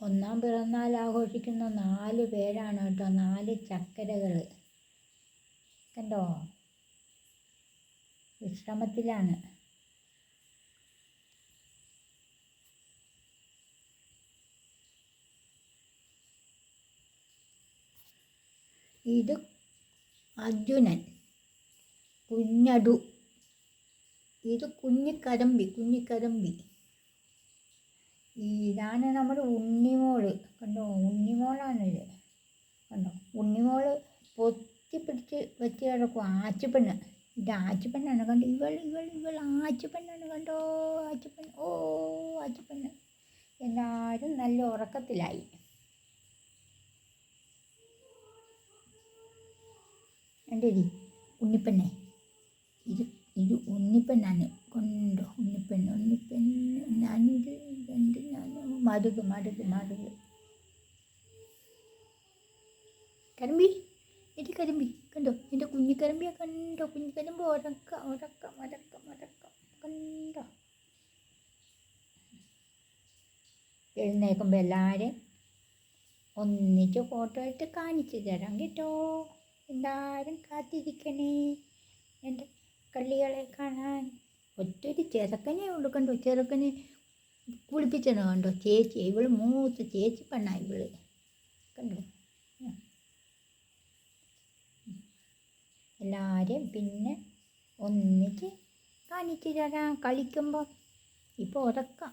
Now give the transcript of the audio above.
ഒന്നാം പിറന്നാൾ ആഘോഷിക്കുന്ന 4 പേരാണ് കേട്ടോ, 4 ചക്കരകൾ. കണ്ടോ, വിശ്രമത്തിലാണ്. ഇത് അർജുനൻ, കുഞ്ഞടു. ഇത് കുഞ്ഞിക്കരമ്പി. ഇതാണ് നമ്മുടെ ഉണ്ണിമോള്. കണ്ടോ, ഉണ്ണിമോളാണിത്. കണ്ടോ, ഉണ്ണിമോള് പൊത്തിപ്പിടിച്ച് വെച്ച് കിടക്കും. ആച്ചുപെണ്ണ്, ഇത് ആച്ചുപെണ്ണാണ്. കണ്ടോ, ഇവൾ ആച്ചുപെണ്ണാണ്. കണ്ടോ, ആച്ചുപെണ്ണ്. ഓ, ആച്ചുപെണ്ണ്. എല്ലാവരും നല്ല ഉറക്കത്തിലായി. കണ്ടേടി ഉണ്ണിപ്പെണ്ണെ, ഇത് ഉണ്ണിപ്പെണ്ണാണ്. കൊണ്ടോ, ഉണ്ണിപ്പെണ്ണ്. ഞാനിത് മടുക്. കരമ്പി, ഇത് കരമ്പി. കണ്ടോ, എൻ്റെ കുഞ്ഞിക്കരമ്പിയെ കണ്ടോ, കുഞ്ഞിക്കരമ്പ് ഉറക്കം. കണ്ടോ, എഴുന്നേൽക്കുമ്പോൾ എല്ലാവരും ഒന്നിച്ച് ഫോട്ടോ എടുത്ത് കാണിച്ചു തരാം കേട്ടോ. എല്ലാവരും കാത്തിരിക്കണേ എൻ്റെ കള്ളികളെ കാണാൻ. ഒറ്റൊരു ചെറുക്കനേ ഉള്ളൂ. കണ്ടോ, ചെറുക്കനെ കുളിപ്പിച്ചത് കണ്ടോ, ചേച്ചി. ഇവള് മൂത്ത ചേച്ചി പെണ്ണാ ഇവള്. കണ്ടോ, എല്ലാവരും പിന്നെ ഒന്നിച്ച് കാണിച്ചു തരാം കളിക്കുമ്പോൾ. ഇപ്പോൾ ഉറക്കാം.